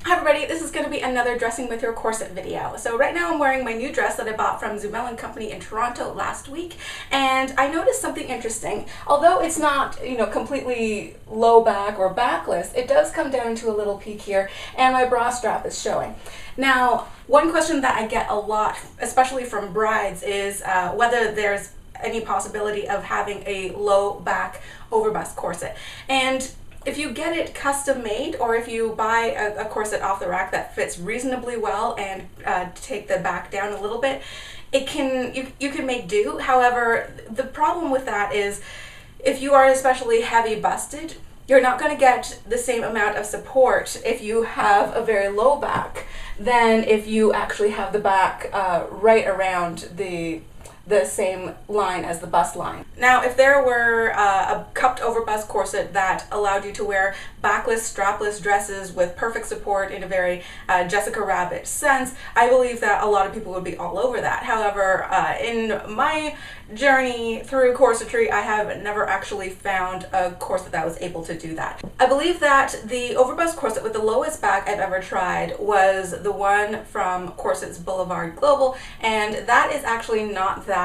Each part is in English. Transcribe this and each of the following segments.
Hi everybody, this is going to be another dressing with your corset video. So right now I'm wearing my new dress that I bought from Zumel Co in Toronto last week, and I noticed something interesting. Although it's not, completely low back or backless, it does come down to a little peak here, and my bra strap is showing. Now, one question that I get a lot, especially from brides, is whether there's any possibility of having a low back overbust corset. And if you get it custom made, or if you buy a corset off the rack that fits reasonably well and take the back down a little bit, you can make do. However, the problem with that is if you are especially heavy busted, you're not going to get the same amount of support if you have a very low back than if you actually have the back right around the same line as the bust line. Now, if there were a cupped overbust corset that allowed you to wear backless, strapless dresses with perfect support in a very Jessica Rabbit sense, I believe that a lot of people would be all over that. However, in my journey through corsetry, I have never actually found a corset that was able to do that. I believe that the overbust corset with the lowest back I've ever tried was the one from Corsets Boulevard Global, and that is actually not that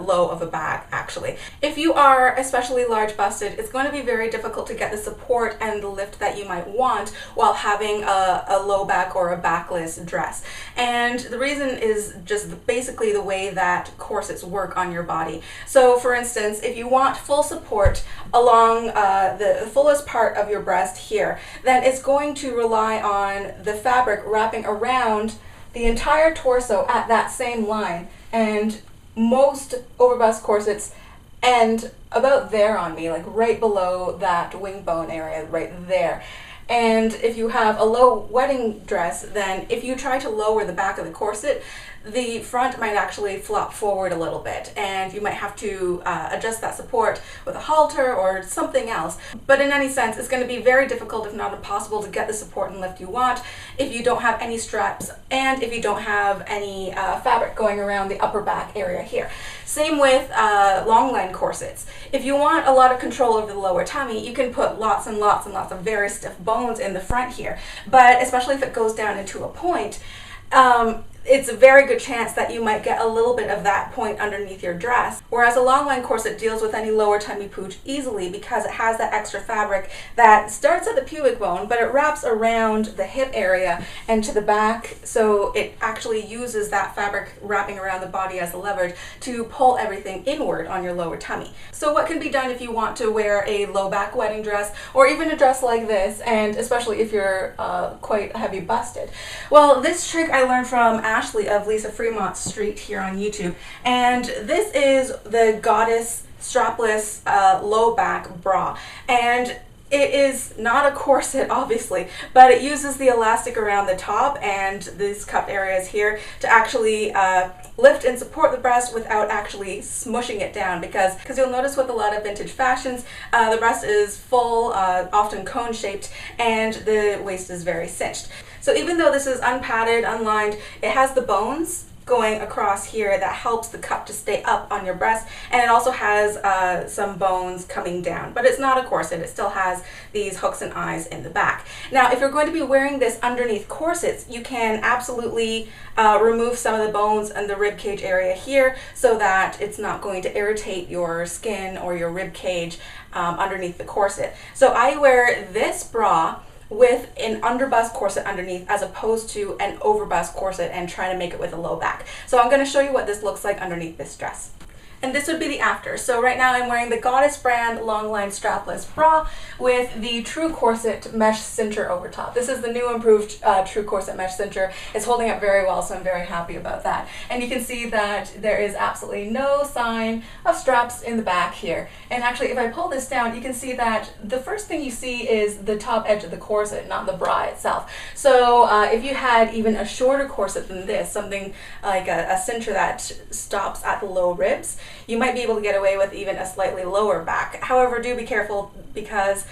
low of a back, actually. If you are especially large busted, it's going to be very difficult to get the support and the lift that you might want while having a low back or a backless dress. And the reason is just basically the way that corsets work on your body. So for instance, if you want full support along the fullest part of your breast here, then it's going to rely on the fabric wrapping around the entire torso at that same line. And most overbust corsets end about there on me, like right below that wing bone area, right there. And if you have a low wedding dress, then if you try to lower the back of the corset, the front might actually flop forward a little bit, and you might have to adjust that support with a halter or something else. But in any sense, it's going to be very difficult, if not impossible, to get the support and lift you want if you don't have any straps and if you don't have any fabric going around the upper back area here. Same with Longline corsets. If you want a lot of control over the lower tummy, you can put lots and lots and lots of very stiff bones in the front here. But especially if it goes down into a point, it's a very good chance that you might get a little bit of that point underneath your dress. Whereas a longline corset deals with any lower tummy pooch easily because it has that extra fabric that starts at the pubic bone, but it wraps around the hip area and to the back, so it actually uses that fabric wrapping around the body as a leverage to pull everything inward on your lower tummy. So what can be done if you want to wear a low back wedding dress, or even a dress like this, and especially if you're quite heavy busted? Well, this trick I learned from Ashley of Lisa Fremont Street here on YouTube, and this is the Goddess Strapless low back bra, and it is not a corset, obviously, but it uses the elastic around the top and these cupped areas here to actually lift and support the breast without actually smushing it down, because you'll notice with a lot of vintage fashions, the breast is full, often cone shaped, and the waist is very cinched. So even though this is unpadded, unlined, it has the bones going across here that helps the cup to stay up on your breast, and it also has some bones coming down. But it's not a corset, it still has these hooks and eyes in the back. Now, if you're going to be wearing this underneath corsets, you can absolutely remove some of the bones in the rib cage area here so that it's not going to irritate your skin or your rib cage underneath the corset. So I wear this bra with an underbust corset underneath as opposed to an overbust corset and try to make it with a low back. So I'm going to show you what this looks like underneath this dress. And this would be the after. So right now I'm wearing the Goddess brand Longline strapless bra with the True Corset mesh cincher over top. This is the new improved True Corset mesh cincher. It's holding up very well, so I'm very happy about that. And you can see that there is absolutely no sign of straps in the back here. And actually, if I pull this down, you can see that the first thing you see is the top edge of the corset, not the bra itself. So if you had even a shorter corset than this, something like a cincher that stops at the low ribs, you might be able to get away with even a slightly lower back. However, do be careful, because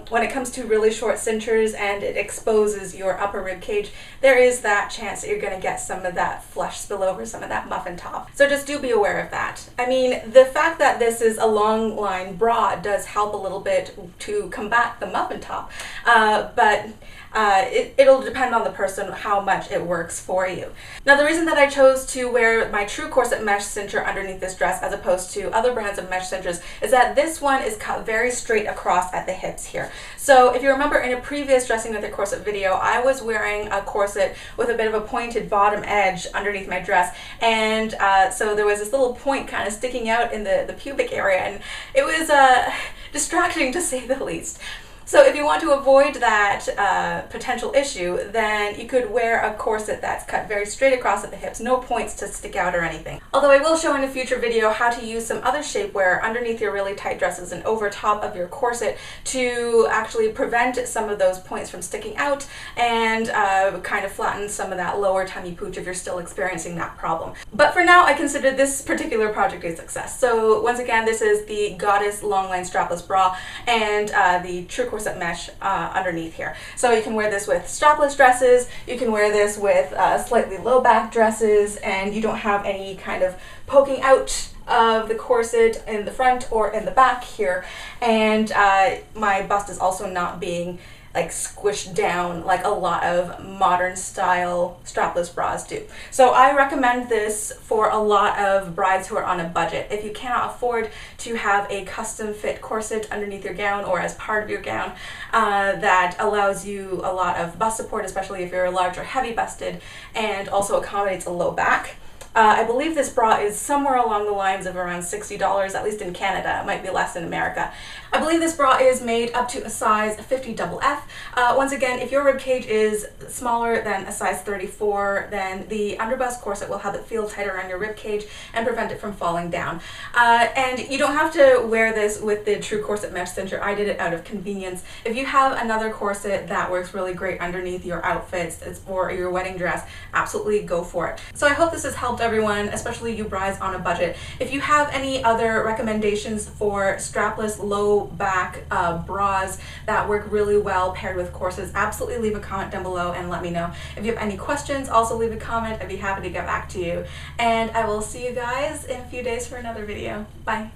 when it comes to really short cinchers and it exposes your upper rib cage, there is that chance that you're going to get some of that flush spill over, some of that muffin top. So just do be aware of that. I mean, the fact that this is a long line bra does help a little bit to combat the muffin top, but It'll depend on the person how much it works for you. Now, the reason that I chose to wear my true corset mesh cincher underneath this dress as opposed to other brands of mesh cinchers is that this one is cut very straight across at the hips here. So if you remember in a previous dressing with a corset video, I was wearing a corset with a bit of a pointed bottom edge underneath my dress, and so there was this little point kind of sticking out in the pubic area, and it was distracting to say the least. So if you want to avoid that potential issue, then you could wear a corset that's cut very straight across at the hips, no points to stick out or anything. Although I will show in a future video how to use some other shapewear underneath your really tight dresses and over top of your corset to actually prevent some of those points from sticking out and kind of flatten some of that lower tummy pooch if you're still experiencing that problem. But for now, I consider this particular project a success. So once again, this is the Goddess Longline Strapless Bra and the True Corset Mesh underneath here. So you can wear this with strapless dresses, you can wear this with slightly low back dresses, and you don't have any kind of poking out of the corset in the front or in the back here. And my bust is also not being like squished down like a lot of modern style strapless bras do. So I recommend this for a lot of brides who are on a budget. If you cannot afford to have a custom fit corset underneath your gown or as part of your gown that allows you a lot of bust support, especially if you're large or heavy busted, and also accommodates a low back. I believe this bra is somewhere along the lines of around $60, at least in Canada. It might be less in America. I believe this bra is made up to a size 50 FF. Once again, if your ribcage is smaller than a size 34, then the underbust corset will have it feel tighter on your ribcage and prevent it from falling down. And you don't have to wear this with the True Corset Mesh Cincher. I did it out of convenience. If you have another corset that works really great underneath your outfits or your wedding dress, absolutely go for it. So I hope this has helped everyone, especially you brides on a budget. If you have any other recommendations for strapless low back bras that work really well paired with corsets, absolutely leave a comment down below and let me know. If you have any questions, also leave a comment. I'd be happy to get back to you. And I will see you guys in a few days for another video. Bye.